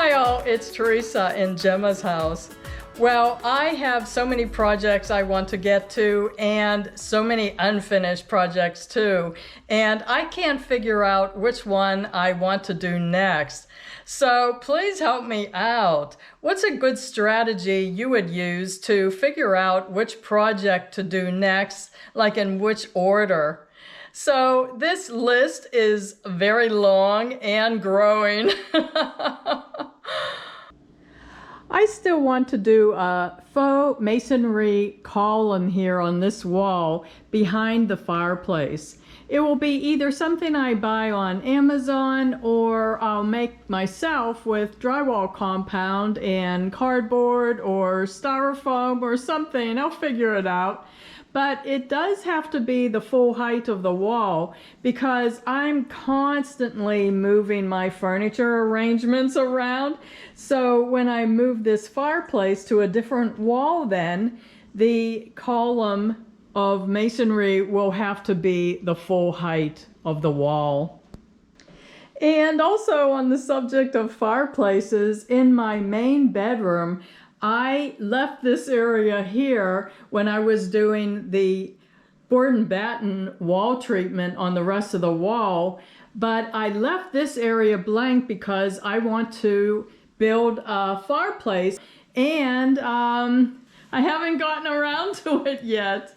Hi all, it's Teresa in Gemma's house. Well, I have so many projects I want to get to and so many unfinished projects too, and I can't figure out which one I want to do next. So please help me out. What's a good strategy you would use to figure out which project to do next, like in which order? So this list is very long and growing. I still want to do a faux masonry column here on this wall behind the fireplace. It will be either something I buy on Amazon or I'll make myself with drywall compound and cardboard or styrofoam or something. I'll figure it out. But it does have to be the full height of the wall because I'm constantly moving my furniture arrangements around. So when I move this fireplace to a different wall, then the column of masonry will have to be the full height of the wall. And also on the subject of fireplaces, in my main bedroom, I left this area here when I was doing the board and batten wall treatment on the rest of the wall, but I left this area blank because I want to build a fireplace and I haven't gotten around to it yet.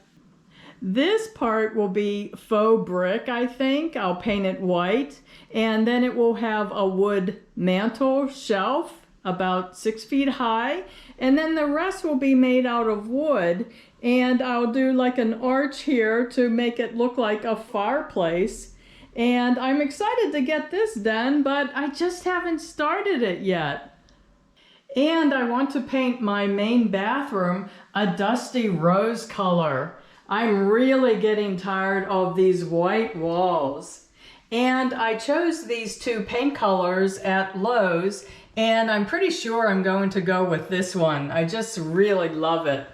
This part will be faux brick, I think. I'll paint it white, and then it will have a wood mantle shelf about 6 feet high, and then the rest will be made out of wood, and I'll do like an arch here to make it look like a fireplace. And I'm excited to get this done, but I just haven't started it yet. And I want to paint my main bathroom a dusty rose color. I'm really getting tired of these white walls. And I chose these two paint colors at Lowe's, and I'm pretty sure I'm going to go with this one. I just really love it.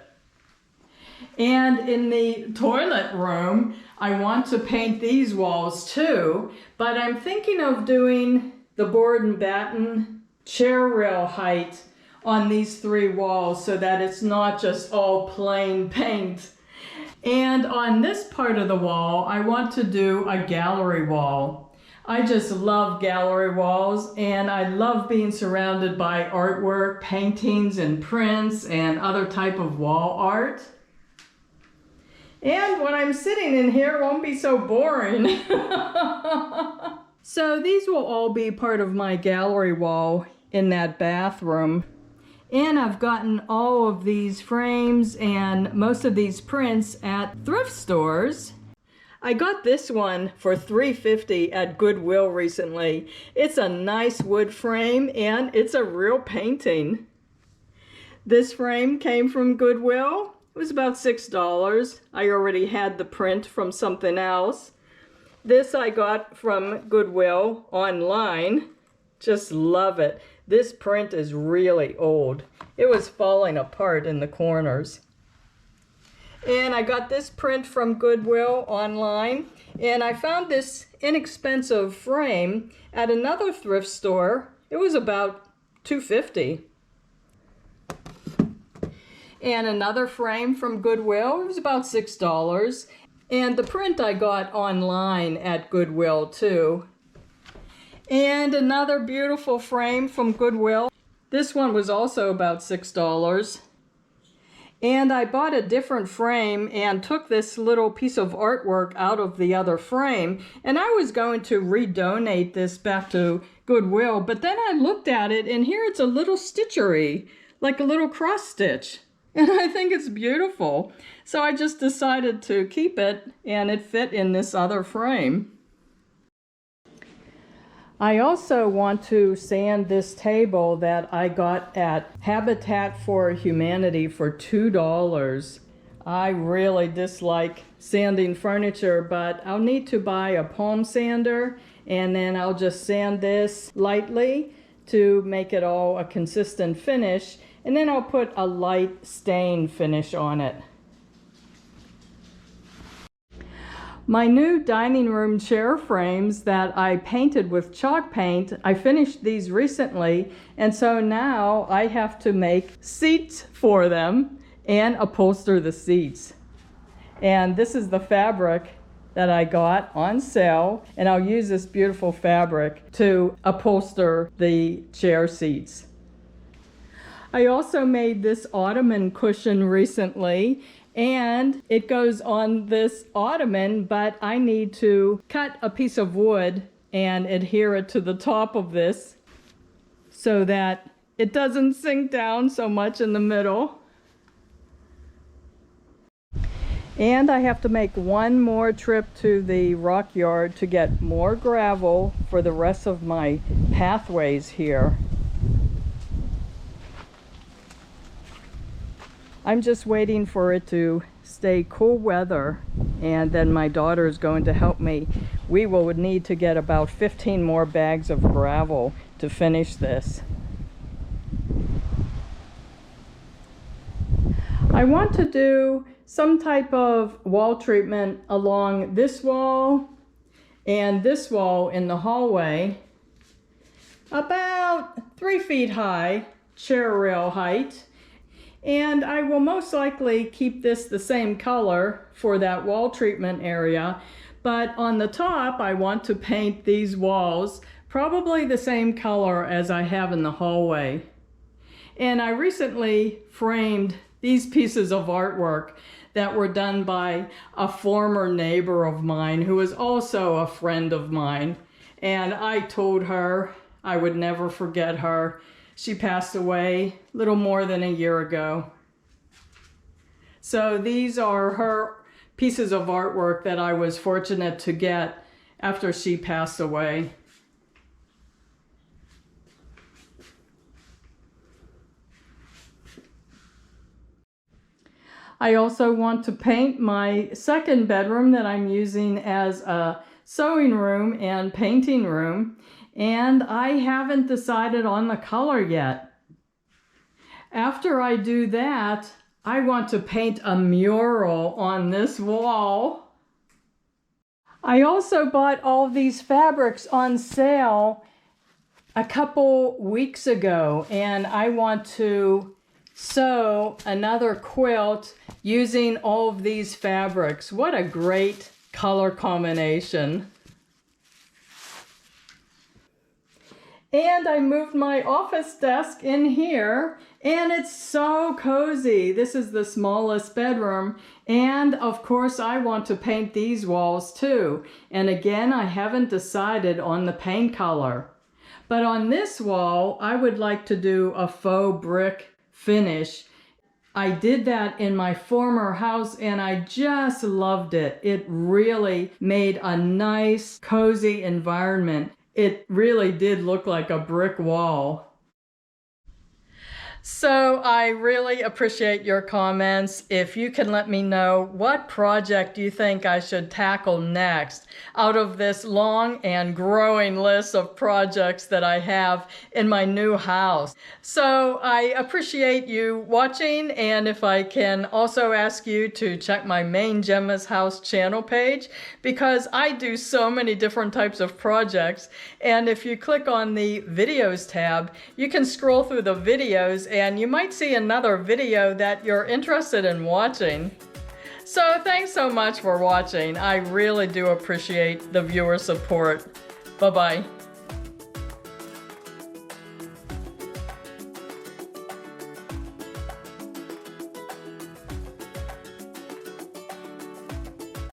And in the toilet room, I want to paint these walls too, but I'm thinking of doing the board and batten chair rail height on these three walls so that it's not just all plain paint. And on this part of the wall, I want to do a gallery wall. I just love gallery walls, and I love being surrounded by artwork, paintings and prints and other type of wall art. And when I'm sitting in here, it won't be so boring. So these will all be part of my gallery wall in that bathroom. And I've gotten all of these frames and most of these prints at thrift stores. I got this one for $3.50 at Goodwill recently. It's a nice wood frame and it's a real painting. This frame came from Goodwill. It was about $6. I already had the print from something else. This I got from Goodwill online. Just love it. This print is really old. It was falling apart in the corners. And I got this print from Goodwill online, and I found this inexpensive frame at another thrift store. It was about $2.50. And another frame from Goodwill, it was about $6. And the print I got online at Goodwill too. And another beautiful frame from Goodwill. This one was also about $6. And I bought a different frame and took this little piece of artwork out of the other frame. And I was going to redonate this back to Goodwill, but then I looked at it and here it's a little stitchery, like a little cross stitch. And I think it's beautiful. So I just decided to keep it, and it fit in this other frame. I also want to sand this table that I got at Habitat for Humanity for $2. I really dislike sanding furniture, but I'll need to buy a palm sander, and then I'll just sand this lightly to make it all a consistent finish, and then I'll put a light stain finish on it. My new dining room chair frames that I painted with chalk paint, I finished these recently, and so now I have to make seats for them and upholster the seats. And this is the fabric that I got on sale, and I'll use this beautiful fabric to upholster the chair seats. I also made this ottoman cushion recently, and it goes on this ottoman, but I need to cut a piece of wood and adhere it to the top of this so that it doesn't sink down so much in the middle. And I have to make one more trip to the rock yard to get more gravel for the rest of my pathways here. I'm just waiting for it to stay cool weather, and then my daughter is going to help me. We will need to get about 15 more bags of gravel to finish this. I want to do some type of wall treatment along this wall and this wall in the hallway, about 3 feet high, chair rail height. And I will most likely keep this the same color for that wall treatment area, but on the top I want to paint these walls probably the same color as I have in the hallway. And I recently framed these pieces of artwork that were done by a former neighbor of mine who is also a friend of mine. And I told her I would never forget her. She passed away a little more than a year ago. So these are her pieces of artwork that I was fortunate to get after she passed away. I also want to paint my second bedroom that I'm using as a sewing room and painting room, and I haven't decided on the color yet. After I do that, I want to paint a mural on this wall. I also bought all these fabrics on sale a couple weeks ago, and I want to sew another quilt using all of these fabrics. What a great color combination. And I moved my office desk in here, and it's so cozy. This is the smallest bedroom, and of course I want to paint these walls too. And again, I haven't decided on the paint color. But on this wall, I would like to do a faux brick finish. I did that in my former house and I just loved it. It really made a nice, cozy environment. It really did look like a brick wall. So I really appreciate your comments. If you can let me know what project you think I should tackle next out of this long and growing list of projects that I have in my new house. So I appreciate you watching, and if I can also ask you to check my main Gemma's House channel page, because I do so many different types of projects, and if you click on the videos tab, you can scroll through the videos and you might see another video that you're interested in watching. So thanks so much for watching. I really do appreciate the viewer support. Bye-bye.